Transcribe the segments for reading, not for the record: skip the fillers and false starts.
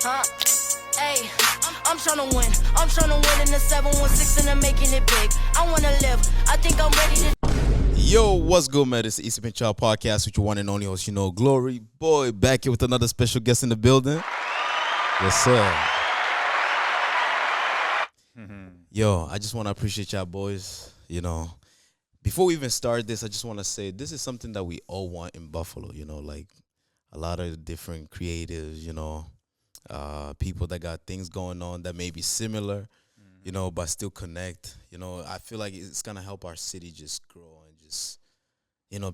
Huh? Hey, I'm tryna win. I'm tryna win in the 716 and I'm making it big. I wanna live. I think I'm ready to. Yo, what's good, man? It's East Pin Child Podcast with your one and only host, Glory Boy, back here with another special guest in the building. Yes, sir. Yo, I just want to appreciate y'all boys. Before we even start this, I just want to say this is something that we all want in Buffalo, like a lot of different creatives, people that got things going on that may be similar, but still connect. I feel like it's going to help our city just grow and just,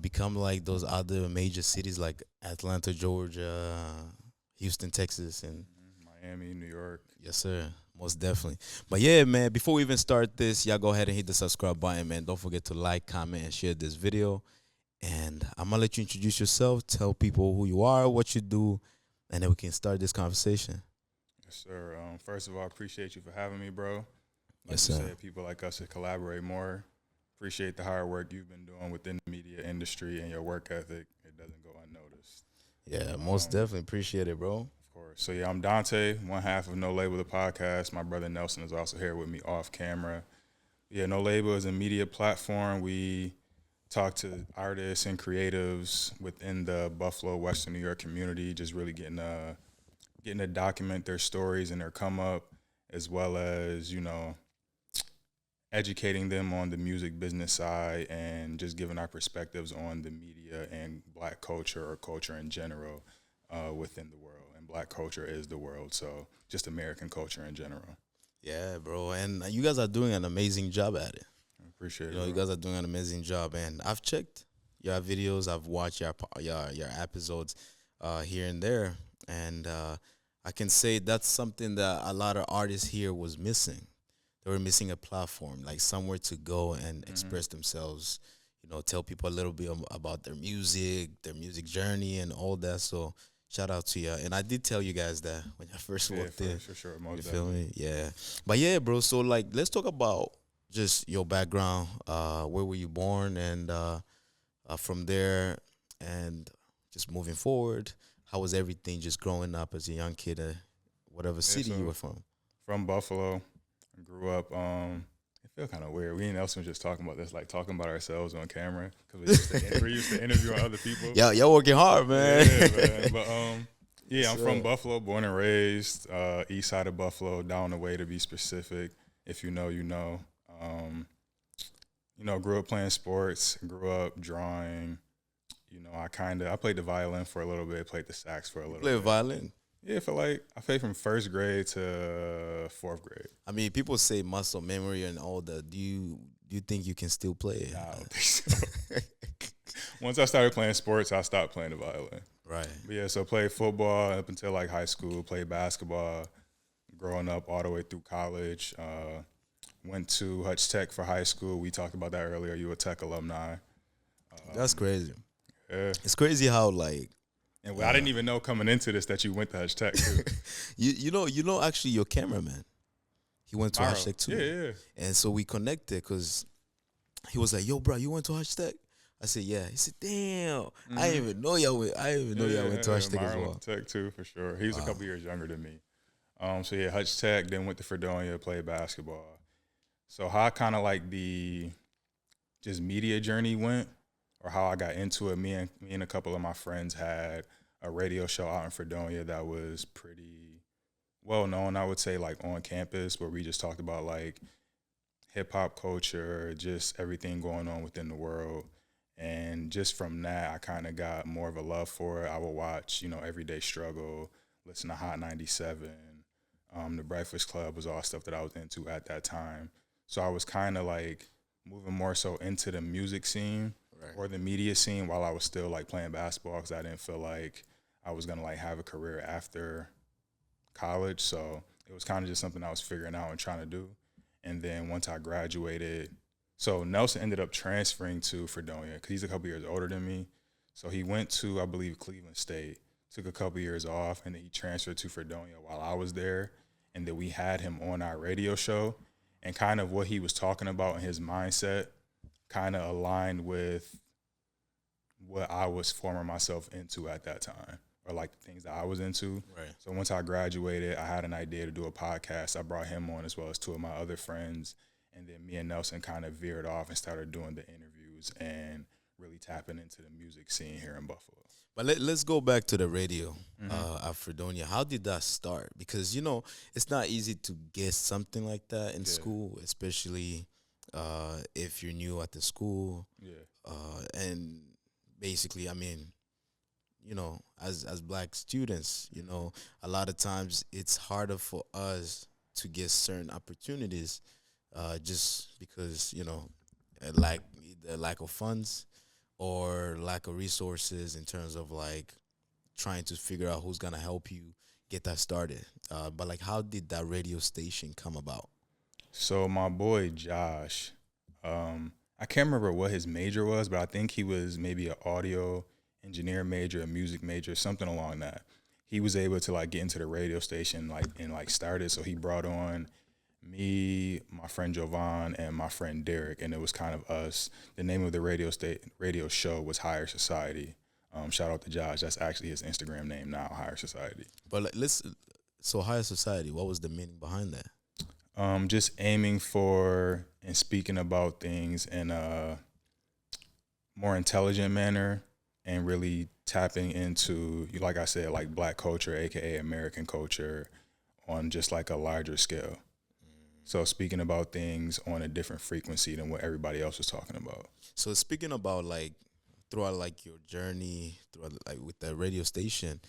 become like those other major cities like Atlanta, Georgia, Houston, Texas, and Miami, New York. Yes, sir. Most definitely. But yeah, man, before we even start this, y'all go ahead and hit the subscribe button, man. Don't forget to like, comment, and share this video. And I'm going to let you introduce yourself, tell people who you are, what you do, and then we can start this conversation. Yes, sir. First of all, I appreciate you for having me, bro. Yes, sir. Said, people like us should collaborate more. Appreciate the hard work you've been doing within the media industry and your work ethic. It doesn't go unnoticed. Yeah, most definitely. Appreciate it, bro. So, yeah, I'm Dante, one half of No Label, the podcast. My brother Nelson is also here with me off camera. Yeah, No Label is a media platform. We talk to artists and creatives within the Buffalo, Western New York community, just really getting to document their stories and their come up, as well as, educating them on the music business side and just giving our perspectives on the media and black culture or culture in general within the world. Black culture is the world, so just American culture in general. Yeah, bro, and you guys are doing an amazing job at it. I appreciate it. You guys are doing an amazing job, and I've checked your videos, I've watched your episodes here and there, and I can say that's something that a lot of artists here was missing. They were missing a platform, like somewhere to go and express themselves. Tell people a little bit about their music journey, and all that. So. Shout out to you. And I did tell you guys that when I first walked in. For sure. You feel me? Yeah. But yeah, bro, so like let's talk about just your background. Where were you born, and from there, and just moving forward, how was everything just growing up as a young kid, whatever city you were from? From Buffalo. I grew up it feel kind of weird. We and Nelson just talking about this, like talking about ourselves on camera, because we're used to interviewing other people. Yeah, y'all working hard, man. Yeah, man. But I'm from Buffalo, born and raised, east side of Buffalo, down the way to be specific. If you know, you know. Grew up playing sports, grew up drawing. I played the violin for a little bit, played the sax for a little bit. Played violin? Yeah, I played from first grade to fourth grade. I mean, people say muscle memory and all that. Do you think you can still play it? Nah, I don't think so. Once I started playing sports, I stopped playing the violin. Right. But yeah, so played football up until like high school, played basketball, growing up all the way through college. Went to Hutch Tech for high school. We talked about that earlier. You a Tech alumni. That's crazy. Yeah. It's crazy how like. And I didn't even know coming into this that you went to Hutch Tech too. Actually your cameraman, he went to Hutch Tech too. Yeah. And so we connected because he was like, "Yo, bro, you went to Hutch Tech?" I said, "Yeah." He said, "Damn, I didn't even know y'all went. Y'all went to Hutch Tech as well." Went to Tech too, for sure. He was a couple years younger than me. So yeah, Hutch Tech. Then went to Fredonia, played basketball. So how kind of like the just media journey went, or how I got into it. Me and a couple of my friends had a radio show out in Fredonia that was pretty well known, I would say, like on campus, where we just talked about like hip hop culture, just everything going on within the world. And just from that, I kind of got more of a love for it. I would watch, Everyday Struggle, listen to Hot 97. The Breakfast Club was all stuff that I was into at that time. So I was kind of like moving more so into the music scene. Right. Or the media scene while I was still like playing basketball, because I didn't feel like I was gonna like have a career after college. So it was kind of just something I was figuring out and trying to do. And then once I graduated, so Nelson ended up transferring to Fredonia because he's a couple years older than me. So he went to, I believe, Cleveland State, took a couple years off, and then he transferred to Fredonia while I was there. And then we had him on our radio show, and kind of what he was talking about in his mindset kind of aligned with what I was forming myself into at that time, or like the things that I was into. Right. So once I graduated, I had an idea to do a podcast. I brought him on as well as two of my other friends. And then me and Nelson kind of veered off and started doing the interviews and really tapping into the music scene here in Buffalo. But let's go back to the radio at Fredonia. How did that start? Because, you know, it's not easy to get something like that in school, especially if you're new at the school. Yeah. And basically, I mean, you know, as black students, you know, a lot of times it's harder for us to get certain opportunities just because, you know, the lack of funds or lack of resources in terms of like trying to figure out who's gonna help you get that started. But like, how did that radio station come about? So my boy Josh, I can't remember what his major was, but I think he was maybe an audio engineer major, a music major, something along that. He was able to like get into the radio station and start it. So he brought on me, my friend Jovan, and my friend Derek, and it was kind of us. The name of the radio show was Higher Society. Shout out to Josh. That's actually his Instagram name now, Higher Society. But like, so Higher Society, what was the meaning behind that? Just aiming for and speaking about things in a more intelligent manner and really tapping into, like I said, like black culture, aka American culture, on just like a larger scale. So speaking about things on a different frequency than what everybody else was talking about. So speaking about like throughout like your journey throughout like with the radio station,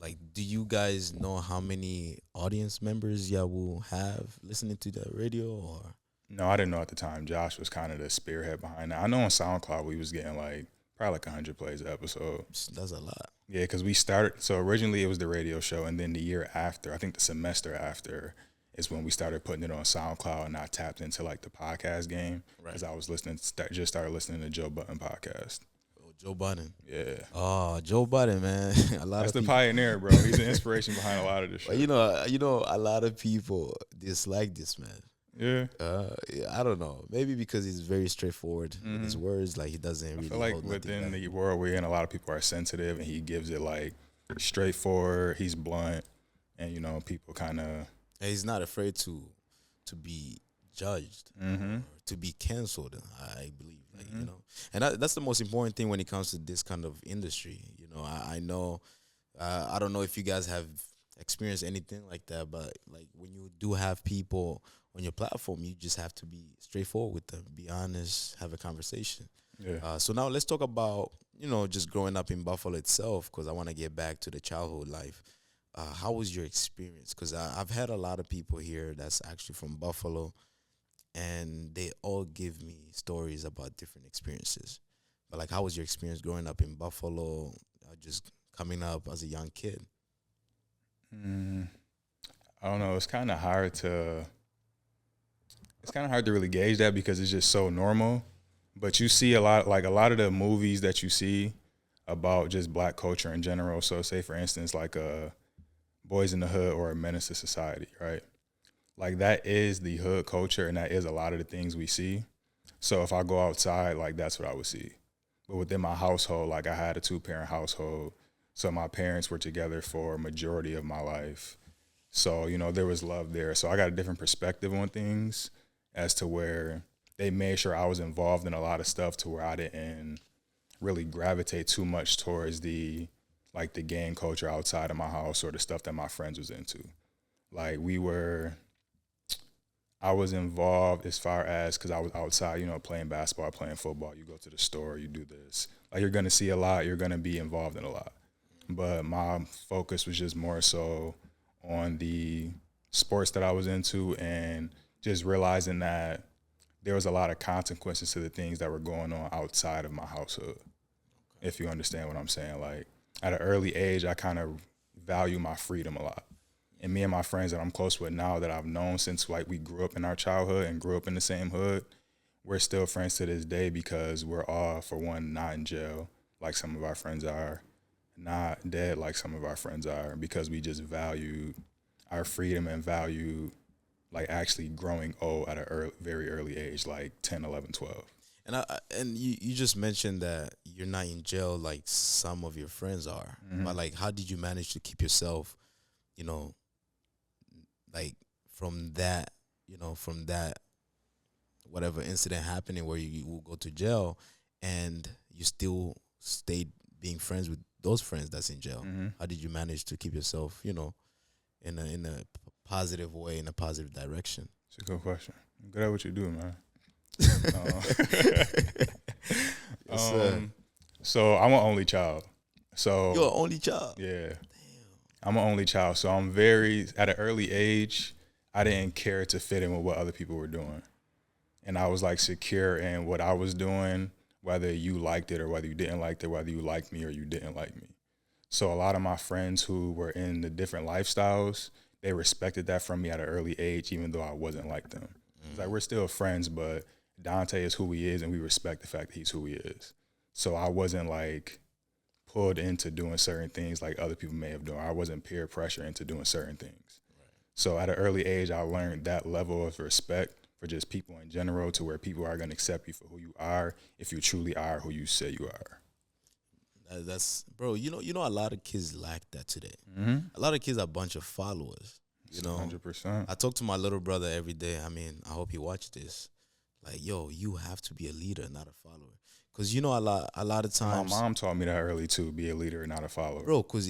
like do you guys know how many audience members y'all will have listening to the radio? Or no, I didn't know at the time. Josh was kind of the spearhead behind that. I know on SoundCloud we was getting like probably like 100 plays an episode. That's a lot. Yeah, because we started. So originally it was the radio show, and then the year after, I think the semester after, is when we started putting it on SoundCloud, and I tapped into like the podcast game because I was just started listening to Joe Budden podcast. Oh, Joe Budden. Yeah. Oh, Joe Budden, man. That's the pioneer, bro. He's the inspiration behind a lot of this shit. But you know, a lot of people dislike this man. Yeah. I don't know. Maybe because he's very straightforward with his words. Like he doesn't really. I feel like within the world we're in, a lot of people are sensitive, and he gives it like straightforward. He's blunt, and you know, people kind of. And he's not afraid to be judged, or to be canceled. I believe, like you know, and that's the most important thing when it comes to this kind of industry. You know, I know, I don't know if you guys have experienced anything like that, but like when you do have people on your platform, you just have to be straightforward with them, be honest, have a conversation. Yeah. So now let's talk about, you know, just growing up in Buffalo itself, because I want to get back to the childhood life. How was your experience? Because I've had a lot of people here that's actually from Buffalo, and they all give me stories about different experiences. But like, how was your experience growing up in Buffalo, just coming up as a young kid? I don't know. It's kind of hard to really gauge that because it's just so normal. But you see a lot of the movies that you see about just black culture in general. So say, for instance, like Boys in the Hood or A Menace to Society, right? Like that is the hood culture, and that is a lot of the things we see. So if I go outside, like that's what I would see. But within my household, like I had a 2-parent household. So my parents were together for a majority of my life. So, you know, there was love there. So I got a different perspective on things as to where they made sure I was involved in a lot of stuff to where I didn't really gravitate too much towards the gang culture outside of my house or the stuff that my friends was into. Like I was involved as far as, because I was outside, you know, playing basketball, playing football. You go to the store, you do this. Like you're going to see a lot, you're going to be involved in a lot. But my focus was just more so on the sports that I was into and just realizing that there was a lot of consequences to the things that were going on outside of my household, if you understand what I'm saying. Like at an early age, I kind of value my freedom a lot. And me and my friends that I'm close with now that I've known since like we grew up in our childhood and grew up in the same hood, we're still friends to this day because we're all, for one, not in jail like some of our friends are, not dead like some of our friends are, because we just valued our freedom and valued like actually growing old at a very early age, like 10, 11, 12. And you just mentioned that you're not in jail like some of your friends are. But like, how did you manage to keep yourself, you know, like from that whatever incident happening where you will go to jail, and you still stayed being friends with those friends that's in jail? How did you manage to keep yourself, in a positive way, in a positive direction? It's a good question. I'm good at what you do, man. Yes, sir. So I'm an only child. So You're an only child. yeah, I'm an only child. So I'm very at an early age. I didn't care to fit in with what other people were doing, and I was like secure in what I was doing, whether you liked it or whether you didn't like it, whether you liked me or you didn't like me. So a lot of my friends who were in the different lifestyles, they respected that from me at an early age, even though I wasn't like them. It's like we're still friends, but Dante is who he is, and we respect the fact that he's who he is. So I wasn't like pulled into doing certain things like other people may have done. I wasn't peer pressure into doing certain things. So at an early age, I learned that level of respect for just people in general, to where people are going to accept you for who you are if you truly are who you say you are. That's bro. A lot of kids lack that today. A lot of kids are a bunch of followers. 100%. I talk to my little brother every day. I mean, I hope he watch this. Like, yo, you have to be a leader, not a follower. Cause a lot of times, My mom taught me that early too: be a leader, not a follower. bro. Cause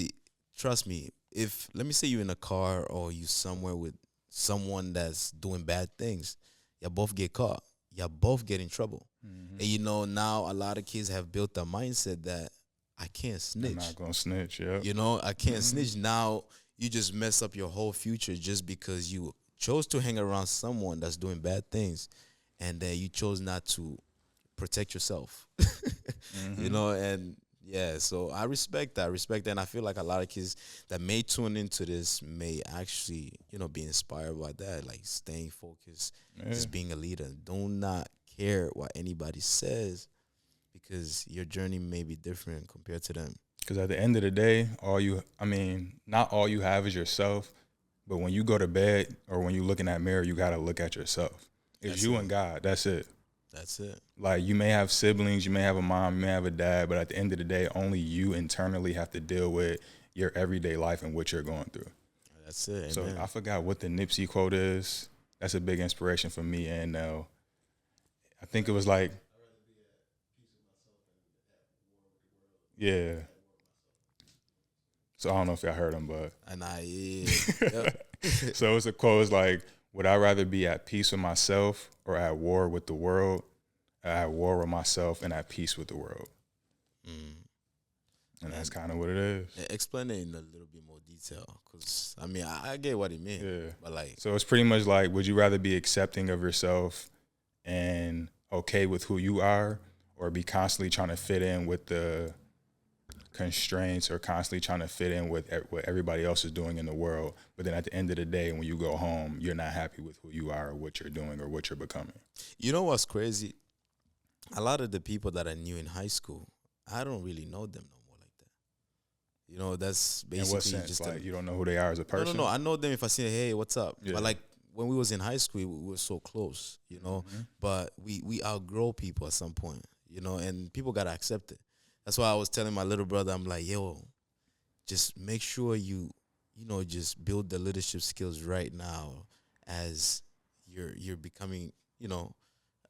trust me, if let me say you in a car or you somewhere with someone that's doing bad things, you both get caught. You both get in trouble. And now a lot of kids have built a mindset that I can't snitch. I'm not gonna snitch. Yeah. I can't snitch. Now you just mess up your whole future just because you chose to hang around someone that's doing bad things, and then you chose not to protect yourself. And yeah, so I respect that. And I feel like a lot of kids that may tune into this may actually, be inspired by that, like staying focused, just being a leader. Do not care what anybody says, because your journey may be different compared to them. Because at the end of the day, not all you have is yourself, but when you go to bed or when you look in that mirror, you got to look at yourself. It's you and God. That's it. That's it. Like, you may have siblings, you may have a mom, you may have a dad, but at the end of the day, only you internally have to deal with your everyday life and what you're going through. That's it. So Amen. I forgot what the Nipsey quote is. That's a big inspiration for me and Nell. I think it was like, yeah. So I don't know if y'all heard him, but. And yep. So it's a quote. It's like, would I rather be at peace with myself or at war with the world? At war with myself and at peace with the world. And that's kind of what it is. Explain it in a little bit more detail, because I get what he meant. Yeah. But like, So it's pretty much like, would you rather be accepting of yourself and okay with who you are, or be constantly trying to fit in with the constraints, or constantly trying to fit in with what everybody else is doing in the world, but then at the end of the day, when you go home, you're not happy with who you are or what you're doing or what you're becoming? you know what's crazy? A lot of the people that I knew in high school, I don't really know them no more like that. That's basically In what sense? just Like, you don't know who they are as a person? No. I know them if I say, hey, what's up? Yeah. But like when we was in high school, we were so close, But we outgrow people at some point, and people gotta accept it. That's why I was telling my little brother, I'm like, yo, just make sure you just build the leadership skills right now as you're becoming,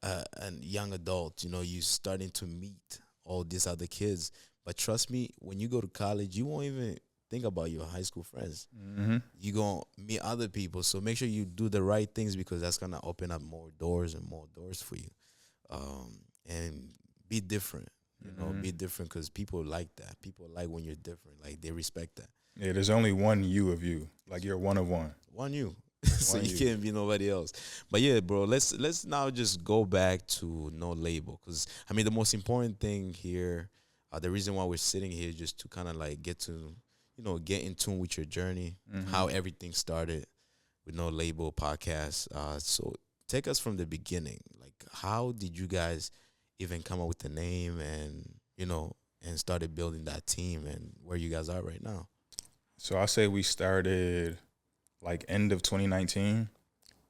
a young adult. You starting to meet all these other kids. But trust me, when you go to college, you won't even think about your high school friends. You're going to meet other people. So make sure you do the right things, because that's going to open up more doors for you. And be different. Be different, because people like that. People like when you're different. Like, they respect that. Yeah, there's only one you of you. Like, you're one of one. One you. So you can't be nobody else. But yeah, bro, let's now just go back to No Label, because the most important thing here, the reason why we're sitting here is just to kind of like get to, get in tune with your journey, how everything started with No Label podcast. So take us from the beginning. Like, how did you guys even come up with the name, and and started building that team, and where you guys are right now? So I say we started like end of 2019.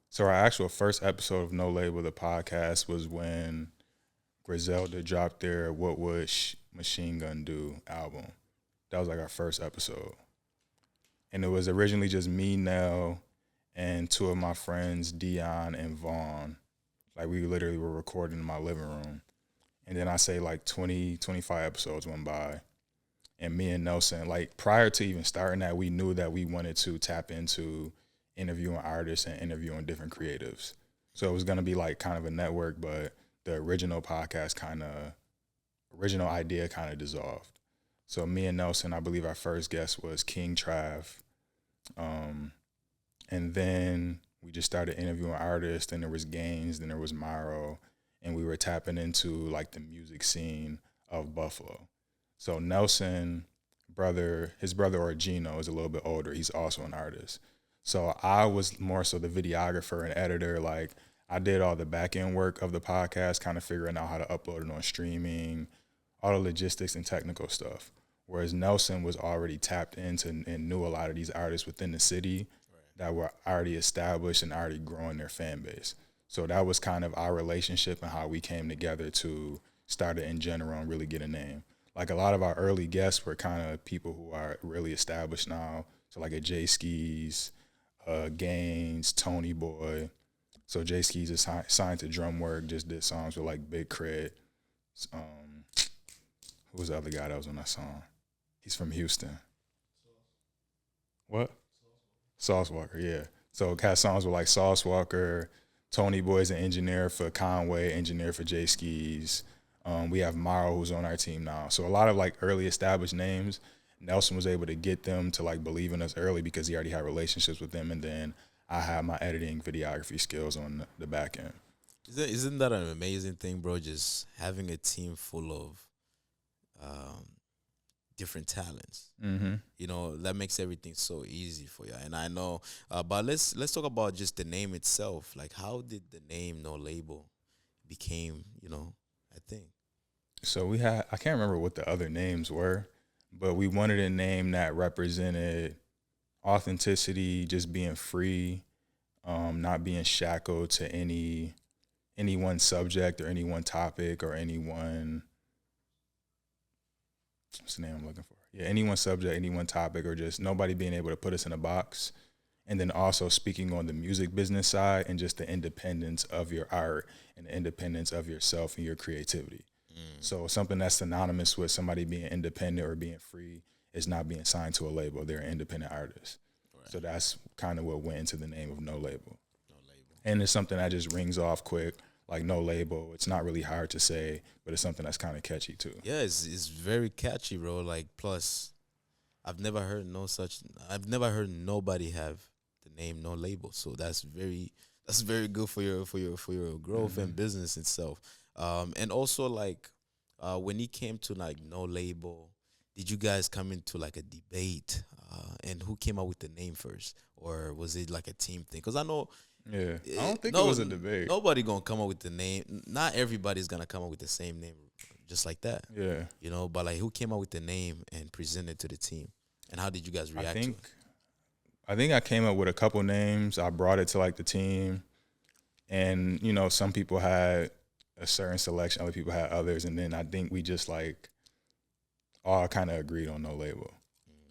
So our actual first episode of No Label, the podcast, was when Griselda dropped their What Would Machine Gun Do album. That was like our first episode. And it was originally just me, Nell, and two of my friends, Dion and Vaughn. Like, we literally were recording in my living room. And then I say like 20, 25 episodes went by. And me and Nelson, like, prior to even starting that, we knew that we wanted to tap into interviewing artists and interviewing different creatives. So it was going to be like kind of a network, but the original idea kind of dissolved. So me and Nelson, I believe our first guest was King Trav. And then we just started interviewing artists. Then there was Gaines, then there was Myro, and we were tapping into like the music scene of Buffalo. So Nelson, his brother Orgino is a little bit older. He's also an artist. So I was more so the videographer and editor. Like, I did all the back end work of the podcast, kind of figuring out how to upload it on streaming, all the logistics and technical stuff. Whereas Nelson was already tapped into and knew a lot of these artists within the city that were already established and already growing their fan base. So that was kind of our relationship and how we came together to start it in general and really get a name. Like, a lot of our early guests were kind of people who are really established now. So like a Jay Skis, Gaines, Tony Boy. So Jay Skis is signed to Drumwork, just did songs with like Big Crit. Who was the other guy that was on that song? He's from Houston. What? Sauce Walker, yeah. So it had songs with like Sauce Walker, Tony Boy's an engineer for Conway, engineer for Jay Skis. We have Maro, who's on our team now. So a lot of like early established names, Nelson was able to get them to like believe in us early because he already had relationships with them. And then I had my editing videography skills on the back end. Isn't that an amazing thing, bro? Just having a team full of different talents. Mm-hmm. You know, that makes everything so easy for you. And I know, but let's talk about just the name itself. Like, how did the name No Label became, a thing? So I can't remember what the other names were, but we wanted a name that represented authenticity, just being free, not being shackled to any one subject or any one topic or any one, what's the name I'm looking for? Yeah, any one subject, any one topic, or just nobody being able to put us in a box. And then also speaking on the music business side and just the independence of your art and the independence of yourself and your creativity. So something that's synonymous with somebody being independent or being free is not being signed to a label. They're an independent artist. Right. So that's kind of what went into the name of No Label. No Label. And it's something that just rings off quick, like No Label. It's not really hard to say, but it's something that's kind of catchy too. Yeah, it's very catchy, bro. Like, plus, I've never heard nobody have the name No Label. So that's very good for your growth and business itself. And also, like, when it came to like No Label, did you guys come into like a debate? And who came up with the name first, or was it like a team thing? Because I know, I don't think it was a debate. Nobody gonna come up with the name. Not everybody's gonna come up with the same name just like that. Yeah, But like, who came up with the name and presented to the team, and how did you guys react to it? I think I came up with a couple names. I brought it to like the team, and some people had a certain selection, other people had others, and then I think we just like all kind of agreed on No Label.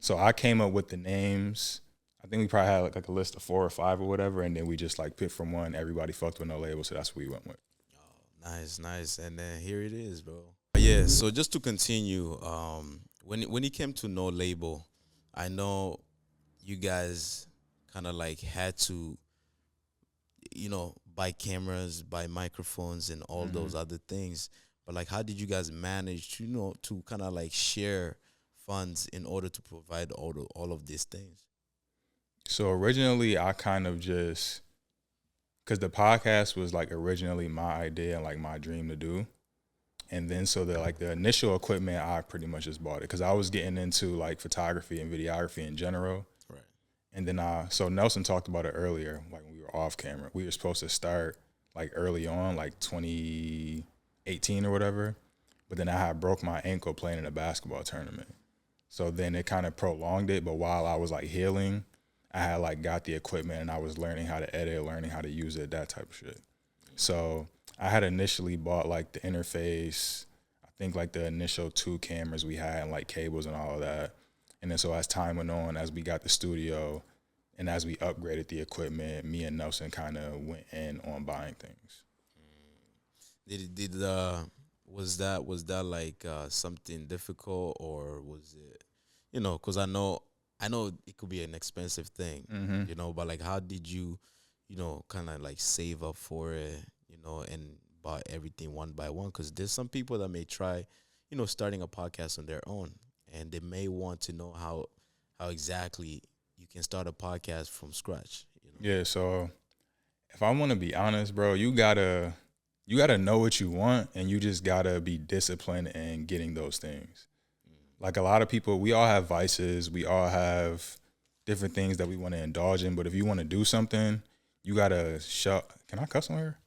So I came up with the names. I think we probably had like a list of 4 or 5 or whatever, and then we just like picked from one. Everybody fucked with No Label, so that's what we went with. Oh, nice, and then here it is, bro. Yeah. So just to continue, when it came to No Label, I know you guys kind of like had to, buy cameras, buy microphones, and all those other things. But like, how did you guys manage to, to kind of like share funds in order to provide all of these things? So originally, I kind of just, because the podcast was like originally my idea and like my dream to do. And then so the initial equipment, I pretty much just bought it because I was getting into like photography and videography in general. Right. And then so Nelson talked about it earlier, like when we were off camera. We were supposed to start like early on, like 2018 or whatever. But then I had broke my ankle playing in a basketball tournament. So then it kind of prolonged it. But while I was like healing, I had like got the equipment and I was learning how to edit, learning how to use it, that type of shit. So I had initially bought like the interface, I think like the initial 2 cameras we had and like cables and all of that. And then so as time went on, as we got the studio and as we upgraded the equipment, me and Nelson kind of went in on buying things. Did was that like something difficult, or was it, because I know it could be an expensive thing, but like how did you, kind of like save up for it, and buy everything one by one? Because there's some people that may try, starting a podcast on their own, and they may want to know how exactly you can start a podcast from scratch. Yeah, so if I want to be honest, bro, you gotta know what you want, and you just gotta be disciplined in getting those things. Like a lot of people, we all have vices, we all have different things that we want to indulge in, but if you want to do something, you gotta Can I cuss on here?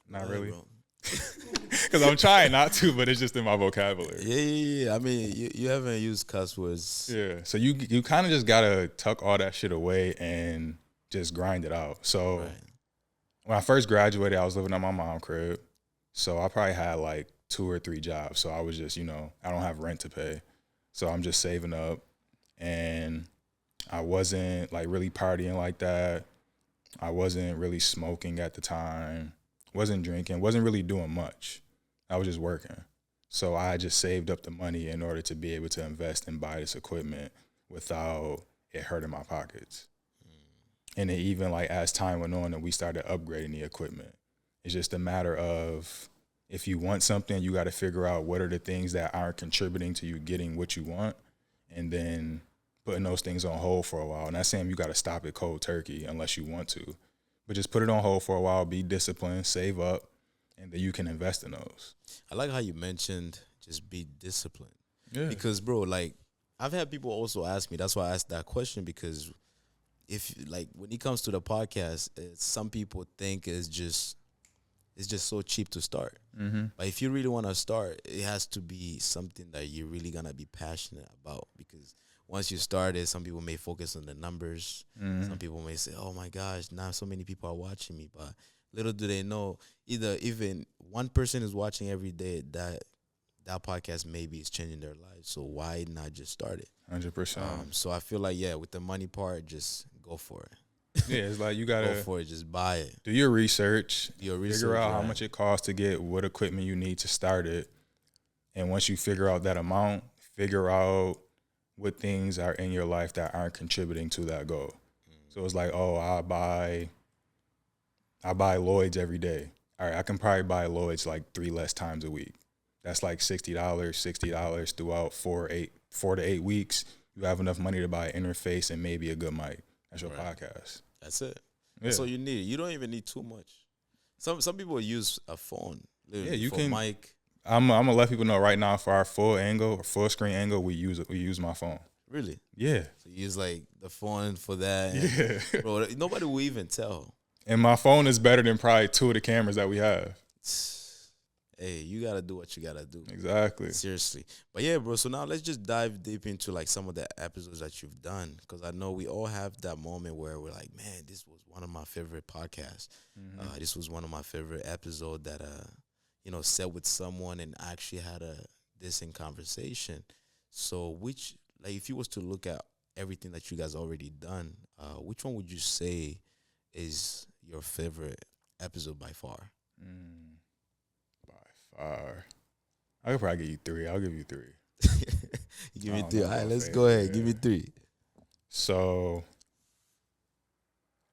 Not really. Because I'm trying not to, but it's just in my vocabulary. Yeah. I mean, you haven't used cuss words. Yeah. So you kind of just gotta tuck all that shit away and just grind it out. So Right. when I first graduated, I was living at my mom's crib. So I probably had like 2 or 3 jobs. So I was just, I don't have rent to pay. So I'm just saving up, and I wasn't like really partying like that. I wasn't really smoking at the time. Wasn't drinking. Wasn't really doing much. I was just working. So I just saved up the money in order to be able to invest and buy this equipment without it hurting my pockets. And then even like as time went on and we started upgrading the equipment, it's just a matter of, if you want something, you got to figure out what are the things that aren't contributing to you getting what you want, and then putting those things on hold for a while. And not saying you got to stop it cold turkey unless you want to, but just put it on hold for a while, be disciplined, save up, and then you can invest in those. I like how you mentioned just be disciplined. Yeah. Because, bro, like, I've had people also ask me, that's why I asked that question, because if, like, when it comes to the podcast, some people think it's just so cheap to start. Mm-hmm. But if you really want to start, it has to be something that you're really going to be passionate about, because once you start it, some people may focus on the numbers. Mm-hmm. Some people may say, oh, my gosh, now so many people are watching me. But little do they know, even one person is watching every day, that podcast maybe is changing their lives. So why not just start it? 100%. So I feel like, with the money part, just go for it. Yeah, it's like you got Go to for it. Just buy it. do your research, figure out how right. much it costs to get what equipment you need to start it. And once you figure out that amount, figure out what things are in your life that aren't contributing to that goal. So it's like, oh, I buy Lloyd's every day. All right, I can probably buy Lloyd's like 3 less times a week. That's like $60 throughout 4 to 8 weeks. You have enough money to buy an interface and maybe a good mic. That's your Right. podcast. That's it. Yeah. That's all you need. You don't even need too much. Some people use a phone. Yeah, you for can- mic. I'm gonna let people know right now, for our full angle or full screen angle, we use my phone. Really? Yeah. So you use like the phone for that. Yeah. Bro, nobody will even tell. And my phone is better than probably 2 of the cameras that we have. Hey, you gotta do what you gotta do. Exactly. Seriously. But yeah, bro, so now let's just dive deep into like some of the episodes that you've done, because I know we all have that moment where we're like, man, this was one of my favorite podcasts. This was one of my favorite episodes that sat with someone and actually had a decent conversation. So if you was to look at everything that you guys already done, which one would you say is your favorite episode by far? By far. I could probably give you 3. I'll give you 3. Give me I don't 3. know All right, my let's go ahead. favorite. Give me 3. So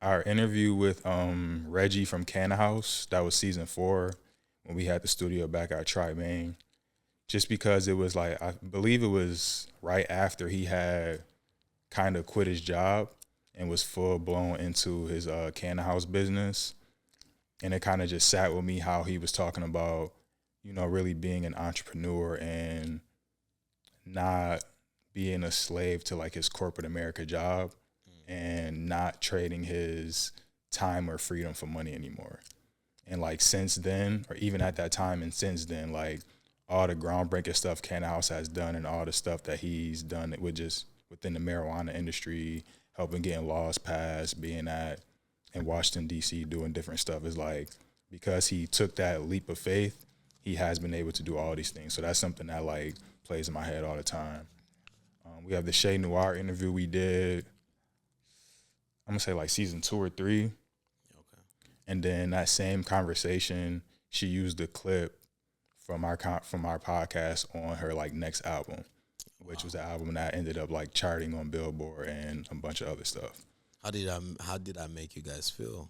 our interview with Reggie from Canna House, that was season 4, when we had the studio back at Tri-Main. Just because it was like, I believe it was right after he had kind of quit his job and was full blown into his Canna House business. And it kind of just sat with me how he was talking about, really being an entrepreneur and not being a slave to like his corporate America job and not trading his time or freedom for money anymore. And like since then, or even at that time and since then, like all the groundbreaking stuff Canna House has done and all the stuff that he's done with just within the marijuana industry, helping getting laws passed, being in Washington, D.C., doing different stuff is like because he took that leap of faith, he has been able to do all these things. So that's something that like plays in my head all the time. We have the Shay Noir interview we did. I'm gonna say like season 2 or 3. Okay. And then that same conversation, she used the clip from our podcast on her like next album, which was the album that ended up like charting on Billboard and a bunch of other stuff. How did I make you guys feel?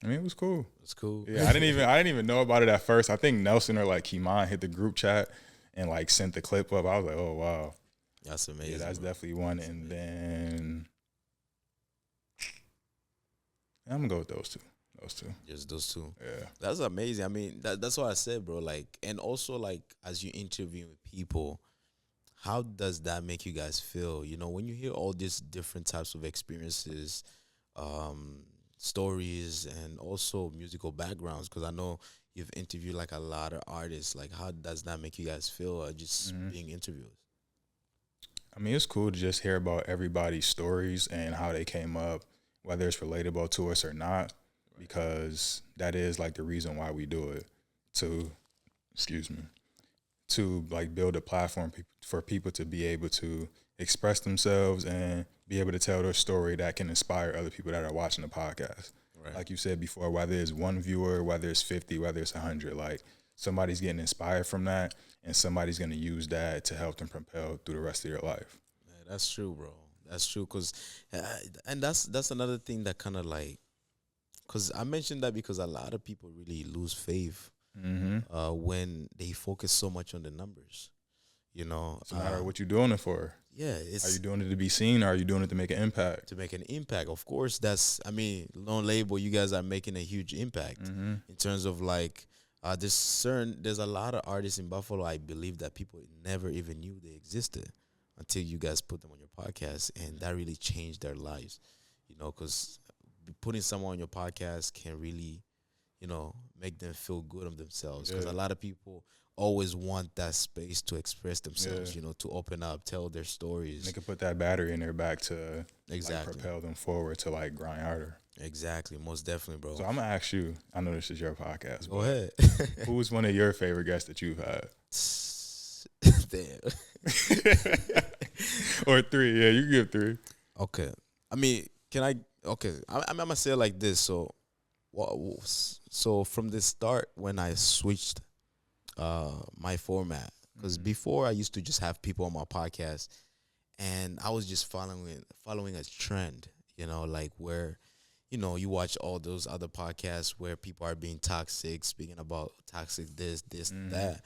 I mean, it was cool. It's cool. Yeah, I didn't even know about it at first. I think Nelson or like Kimon hit the group chat and like sent the clip up. I was like, oh wow, That's amazing. yeah, that's bro. definitely one. And then I'm gonna go with those two. Just those two. Yeah. That's amazing. I mean, that's what I said, bro. Like, and also like as you interview with people, how does that make you guys feel? You know, when you hear all these different types of experiences, stories, and also musical backgrounds, because I know you've interviewed like a lot of artists. Like, how does that make you guys feel? Just being interviewed. I mean, it's cool to just hear about everybody's stories and how they came up, whether it's relatable to us or not, because that is like the reason why we do it, to like build a platform for people to be able to express themselves and be able to tell their story that can inspire other people that are watching the podcast. Right. Like you said before, whether it's one viewer, whether it's 50, whether it's 100, like somebody's getting inspired from that, and somebody's going to use that to help them propel through the rest of their life. Yeah, that's true, bro. That's true, and that's another thing that kind of like, cause I mentioned that because a lot of people really lose faith when they focus so much on the numbers. You know, It's no matter what you're doing it for. yeah, Are it's you doing it to be seen, or are you doing it to make an impact? to make an impact. Of course, I mean, Lone Label, you guys are making a huge impact in terms of like, there's a lot of artists in Buffalo, I believe, that people never even knew they existed until you guys put them on your podcast, and that really changed their lives. You know, because putting someone on your podcast can really, you know, make them feel good of themselves. Because Yeah. a lot of people always want that space to express themselves, Yeah. you know, to open up, tell their stories. They can put that battery in their back to Exactly. like propel them forward to like grind harder. Exactly. Most definitely, bro. So I'm gonna ask you. I know this is your podcast. Go but ahead. Who's one of your favorite guests that you've had? Damn. Or 3? Yeah, you can give 3. Okay. I mean, can I? Okay. I'm gonna say it like this. So, so from the start, when I switched my format, because before I used to just have people on my podcast, and I was just following a trend. You know, like where, you know, you watch all those other podcasts where people are being toxic, speaking about toxic this, that.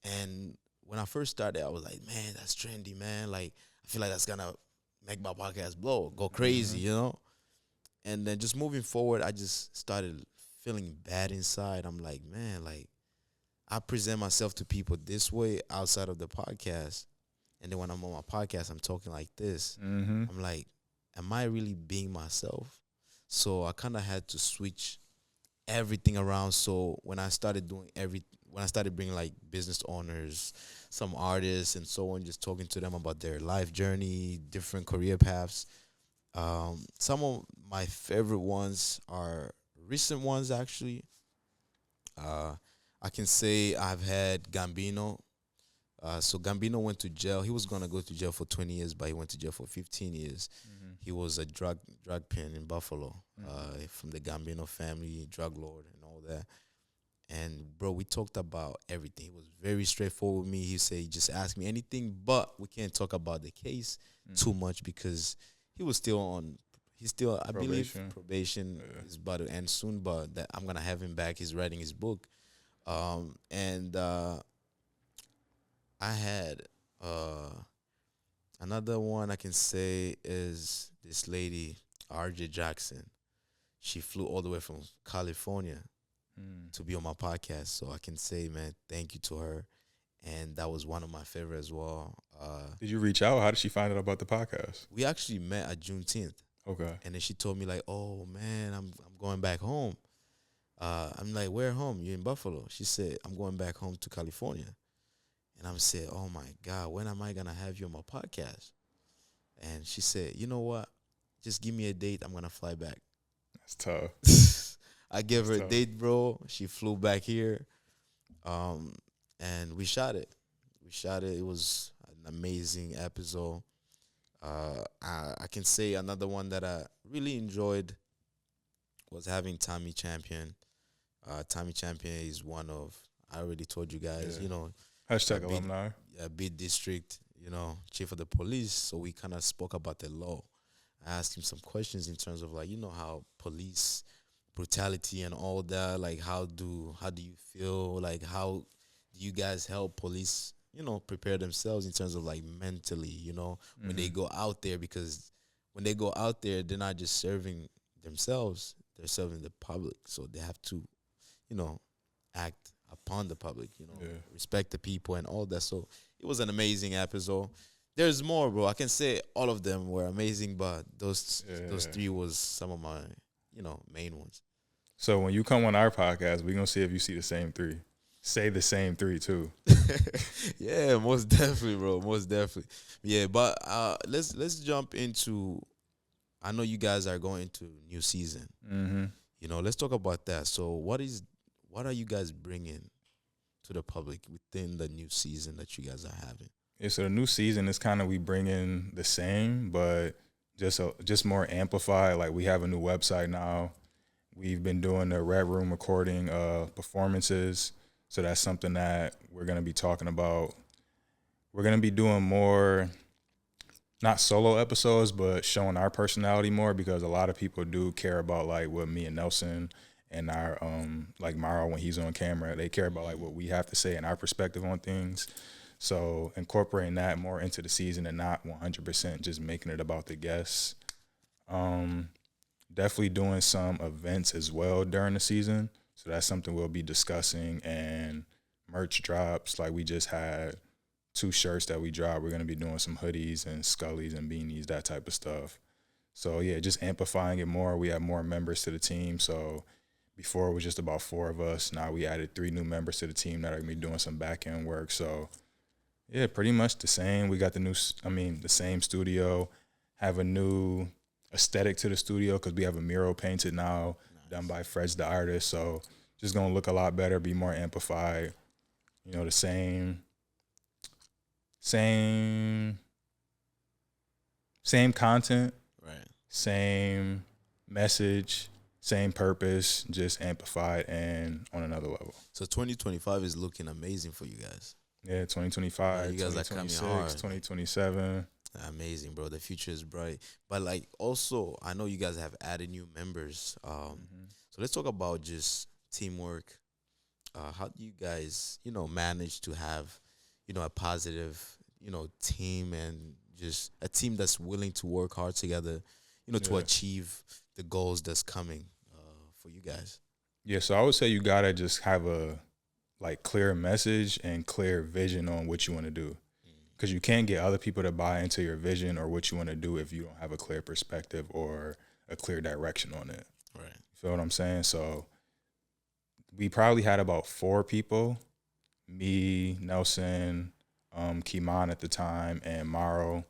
And when I first started, I was like, man, that's trendy, man. Like, I feel like that's gonna make my podcast go crazy, you know? And then just moving forward, I just started feeling bad inside. I'm like, man, like, I present myself to people this way outside of the podcast. And then when I'm on my podcast, I'm talking like this. I'm like, am I really being myself? So I kind of had to switch everything around. So when I started bringing like business owners, some artists and so on, just talking to them about their life journey, different career paths. Some of my favorite ones are recent ones, actually. I can say I've had Gambino. So Gambino went to jail. He was going to go to jail for 20 years, but he went to jail for 15 years. He was a drug pin in Buffalo, from the Gambino family, drug lord and all that. And, bro, we talked about everything. He was very straightforward with me. He said, just ask me anything, but we can't talk about the case too much because he was still I believe, probation is about to end soon, but that I'm going to have him back. He's writing his book. And I had another one I can say is this lady, RJ Jackson. She flew all the way from California to be on my podcast. So I can say, man, thank you to her. And that was one of my favorite as well. Did you reach out? How did she find out about the podcast? We actually met at Juneteenth. Okay. And then she told me like, oh, man, I'm going back home. I'm like, where home? You're in Buffalo. She said, I'm going back home to California. And I'm saying, oh, my God, when am I going to have you on my podcast? And she said, you know what? Just give me a date. I'm going to fly back. That's tough. I gave her a tough. date, bro. She flew back here, and we shot it. We shot it. It was an amazing episode. I can say another one that I really enjoyed was having Tommy Champion. Tommy Champion is one of, I already told you guys, Yeah. you know, Hashtag Big- alumni. beat district, you know, chief of the police. So we kind of spoke about the law. I asked him some questions in terms of like, you know, how police brutality and all that, like how do you feel, like how do you guys help police, you know, prepare themselves in terms of like mentally, you know, when they go out there, because when they go out there, they're not just serving themselves, they're serving the public. So they have to, you know, act upon the public, you know, Yeah. respect the people and all that. So it was an amazing episode. There's more, bro. I can say all of them were amazing, but those Yeah. three was some of my, you know, main ones. So when you come on our podcast, we're gonna see if you see the same three. Say the same three too. Yeah, most definitely, bro. Most definitely. Yeah, but let's jump into. I know you guys are going into new season. Mm-hmm. You know, let's talk about that. So, what are you guys bringing to the public within the new season that you guys are having? Yeah, so the new season is kind of we bring in the same, but just more amplified. Like we have a new website now. We've been doing the Red Room recording performances, so that's something that we're gonna be talking about. We're gonna be doing more, not solo episodes, but showing our personality more, because a lot of people do care about like what me and Nelson and our like Maro, when he's on camera, they care about like what we have to say and our perspective on things. So incorporating that more into the season and not 100% just making it about the guests. Definitely doing some events as well during the season. So that's something we'll be discussing, and merch drops. Like we just had 2 shirts that we dropped. We're going to be doing some hoodies and scullies and beanies, that type of stuff. So yeah, just amplifying it more. We have more members to the team. So before it was just about 4 of us. Now we added 3 new members to the team that are going to be doing some back end work. So yeah, pretty much the same. We got the same studio, have a new aesthetic to the studio because we have a mural painted now, done by Freds the artist. So just going to look a lot better, be more amplified. You know, the same content, Right. same message, same purpose, just amplified and on another level. So 2025 is looking amazing for you guys. Yeah, 2025, Yeah, you guys are coming 2026, hard. 2027. Amazing, bro. The future is bright. But like also, I know you guys have added new members. So let's talk about just teamwork. How do you guys, you know, manage to have, you know, a positive, you know, team, and just a team that's willing to work hard together, you know, to Yeah. achieve the goals that's coming for you guys? Yeah, so I would say you gotta just have a like clear message and clear vision on what you want to do, because you can't get other people to buy into your vision or what you want to do if you don't have a clear perspective or a clear direction on it. Right. You feel what I'm saying? So we probably had about 4 people, me, Nelson, Kimon at the time, and Maro,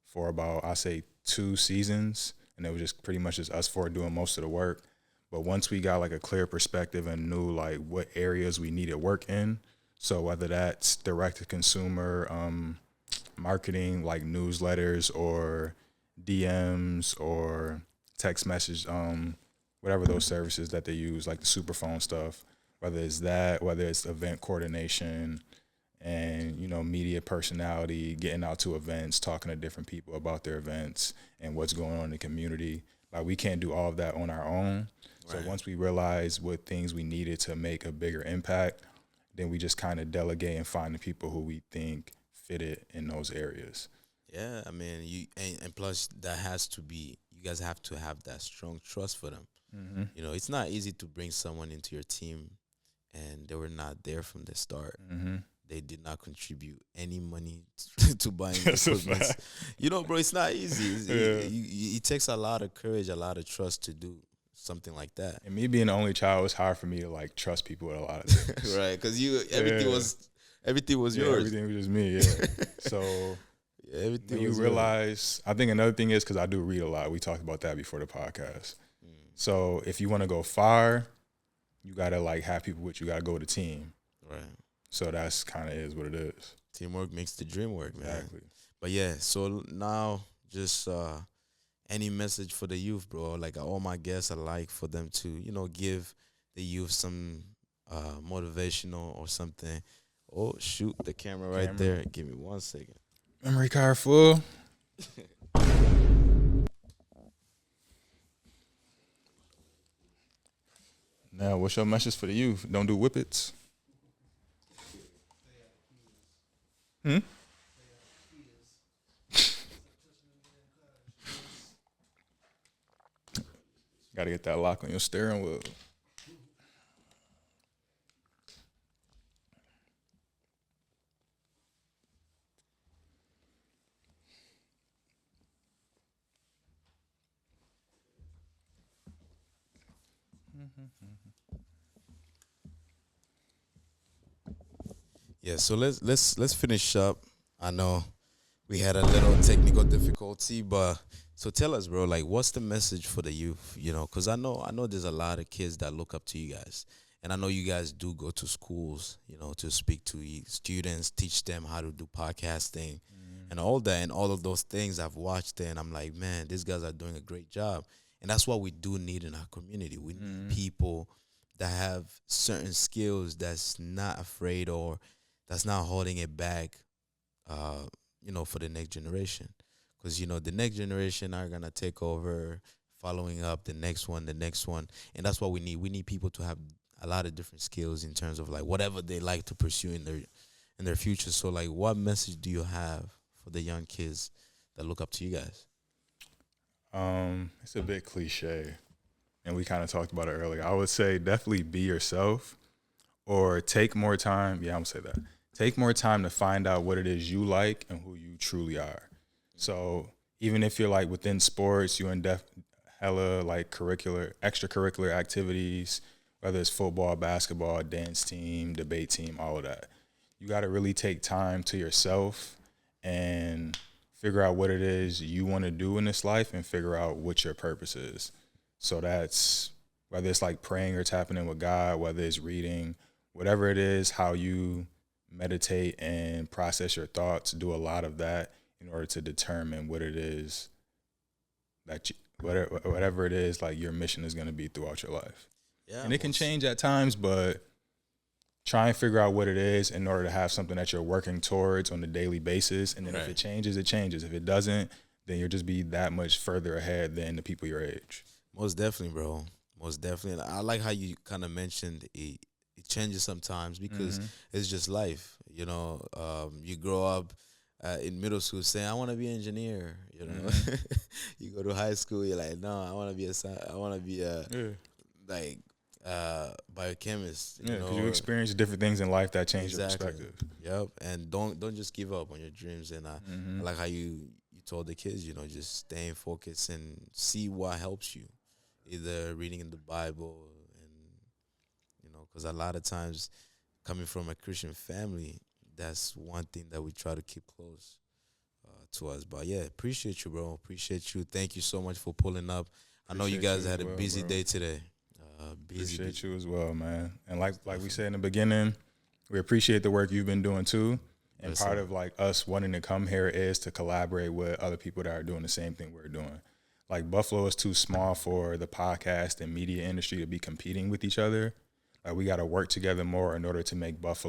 for about, I say, 2 seasons. And it was just pretty much just us 4 doing most of the work. But once we got like a clear perspective and knew like what areas we needed work in, so whether that's direct to consumer marketing, like newsletters or DMs or text message, whatever those services that they use, like the Superphone stuff, whether it's that, whether it's event coordination and, you know, media personality, getting out to events, talking to different people about their events and what's going on in the community. Like we can't do all of that on our own. So Right. once we realized what things we needed to make a bigger impact, then we just kind of delegate and find the people who we think fit it in those areas. Yeah, I mean, and plus that has to be, you guys have to have that strong trust for them. Mm-hmm. You know, it's not easy to bring someone into your team and they were not there from the start. Mm-hmm. They did not contribute any money to buying That's a equipment. fact. You know, bro, it's not easy. Yeah. It takes a lot of courage, a lot of trust to do something like that. And me being the only child, it's hard for me to like trust people with a lot of things. Right, because everything Yeah. was Yeah, yours. everything was just me. Yeah. So Yeah, everything when you was realize, I think another thing is because I do read a lot. We talked about that before the podcast. So if you want to go far, you gotta like have people with you. Gotta go with a team. Right. So that's kind of is what it is. Teamwork makes the dream work, man. Exactly. But yeah, so now just any message for the youth, bro. Like all my guests, I like for them to, give the youth some motivational or something. Oh, shoot, the camera right there. Give me 1 second. Memory card full. Now, what's your message for the youth? Don't do whippets. Got to get that lock on your steering wheel. Yeah, so let's finish up. I know we had a little technical difficulty, but so tell us, bro, like what's the message for the youth? Because I know there's a lot of kids that look up to you guys, and I know you guys do go to schools, to speak to students, teach them how to do podcasting, and all that, and all of those things I've watched, and I'm like, man, these guys are doing a great job, and that's what we do need in our community. We need people that have certain skills that's not afraid or that's not holding it back, for the next generation. Because, the next generation are going to take over, following up the next one. And that's what we need. We need people to have a lot of different skills in terms of, like, whatever they like to pursue in their future. So, like, what message do you have for the young kids that look up to you guys? It's a bit cliche, and we kind of talked about it earlier. I would say definitely be yourself, or take more time. Yeah, I'm going to say that. Take more time to find out what it is you like and who you truly are. So even if you're like within sports, you're in hella like extracurricular activities, whether it's football, basketball, dance team, debate team, all of that. You got to really take time to yourself and figure out what it is you want to do in this life and figure out what your purpose is. So that's whether it's like praying or tapping in with God, whether it's reading, whatever it is, how you meditate and process your thoughts, do a lot of that in order to determine what it is that whatever it is, like your mission is going to be throughout your life. Yeah, and it can change at times, but try and figure out what it is in order to have something that you're working towards on a daily basis. And then if it changes, it changes. If it doesn't, then you'll just be that much further ahead than the people your age. Most definitely, bro. Most definitely. I like how you kind of mentioned it changes sometimes because it's just life. You grow up in middle school saying, I want to be an engineer. You go to high school, you're like, no, I want to be a biochemist. Because you experience different things in life that change your perspective. Yep, and don't just give up on your dreams. And I like how you told the kids, just staying focused and see what helps you, either reading in the Bible, and because a lot of times coming from a Christian family, that's one thing that we try to keep close to us. But yeah, appreciate you, bro. Appreciate you. Thank you so much for pulling up. I know you guys had a busy day today. Appreciate you as well, man. And like we said in the beginning, we appreciate the work you've been doing too. And part of like us wanting to come here is to collaborate with other people that are doing the same thing we're doing. Like Buffalo is too small for the podcast and media industry to be competing with each other. Like we got to work together more in order to make put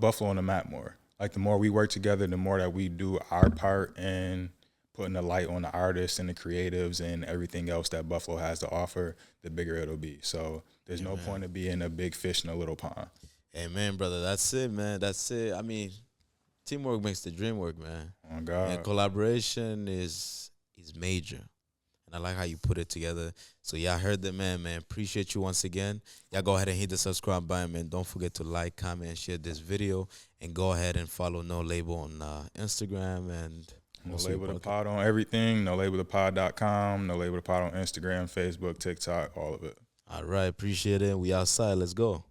Buffalo on the map more. Like the more we work together, the more that we do our part in putting the light on the artists and the creatives and everything else that Buffalo has to offer, the bigger it'll be. So there's no point of being a big fish in a little pond. Amen, brother. That's it, man. That's it. I mean, teamwork makes the dream work, man. Oh, God. And collaboration is major. And I like how you put it together. So, y'all heard the man. Appreciate you once again. Y'all go ahead and hit the subscribe button, man. Don't forget to like, comment, and share this video. And go ahead and follow No Label on Instagram. And No Label the Pod on everything. NoLabelThePod.com. No Label the Pod on Instagram, Facebook, TikTok, all of it. All right. Appreciate it. We outside. Let's go.